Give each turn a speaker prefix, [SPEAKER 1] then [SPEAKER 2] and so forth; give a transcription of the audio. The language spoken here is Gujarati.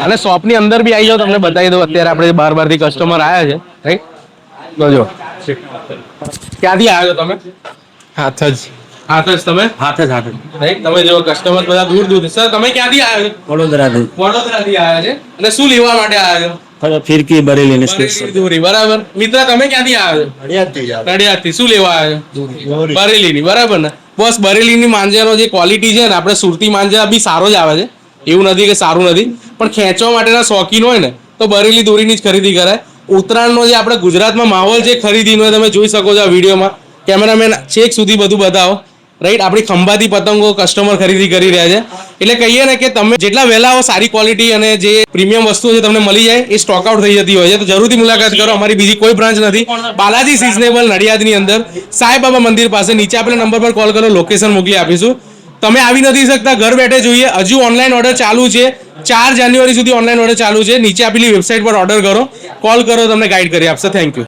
[SPEAKER 1] અને શોપની અંદર બી આવી જાઓ, તમને બતાવી દઉં. અત્યારે આપણે બહારથી કસ્ટમર આવ્યા છે, રાઈટ? જો ક્યાંથી આવ્યો છો તમે?
[SPEAKER 2] હાથ જ
[SPEAKER 1] તમે
[SPEAKER 2] હાથ જ
[SPEAKER 1] રાઈટ? તમે જો કસ્ટમર બધા દૂર સર, તમે ક્યાંથી આવ્યો છો? વડોદરાથી આવ્યા છે. અને શું લેવા માટે આવ્યો છો?
[SPEAKER 2] ફિરકી બરેલી ને
[SPEAKER 1] દોરી, બરાબર. મિત્ર, તમે ક્યાંથી આવ્યો છો? નડિયાદથી. શું લેવા આવ્યો? બરેલીની, બરાબર ને? બસ બરેલીની માંજાનો જે ક્વોલિટી છે ને, આપણે સુરતી માંજા બી સારો જ આવે છે, એવું નથી કે સારું નથી, પણ ખેંચવા માટેના શોખીન હોય ને તો બરેલી દોરીની જ ખરીદી કરાય. ઉત્તરાયણનો જે આપણે ગુજરાતમાં માહોલ છે ખરીદીનો, તમે જોઈ શકો છો આ વિડીયોમાં. કેમેરામેન છેક સુધી બધું બતાવો, રાઈટ? આપણી ખંભાતી પતંગો કસ્ટમર ખરીદી કરી રહ્યા છે. એટલે કહીએ ને કે તમે જેટલા વહેલા આવો, સારી ક્વોલિટી અને જે પ્રીમિયમ વસ્તુઓ છે તમને મળી જાય. એ સ્ટોક આઉટ થઈ જતી હોય છે, તો જરૂરથી મુલાકાત કરો. અમારી બીજી કોઈ બ્રાન્ચ નથી. બાલાજી સિઝનેબલ નડિયાદની અંદર સાંઈબાબા મંદિર પાસે. નીચે આપેલા નંબર પર કોલ કરો, લોકેશન મોકલી આપીશું. તમે આવી નથી શકતા, ઘર બેઠે જોઈએ. હજુ ઓનલાઈન ઓર્ડર ચાલુ છે. 4 જાન્યુઆરી સુધી ઓનલાઈન ઓર્ડર ચાલુ છે. નીચે આપેલી વેબસાઇટ પર ઓર્ડર કરો, કોલ કરો, તમને ગાઈડ કરી આપશે. Thank you.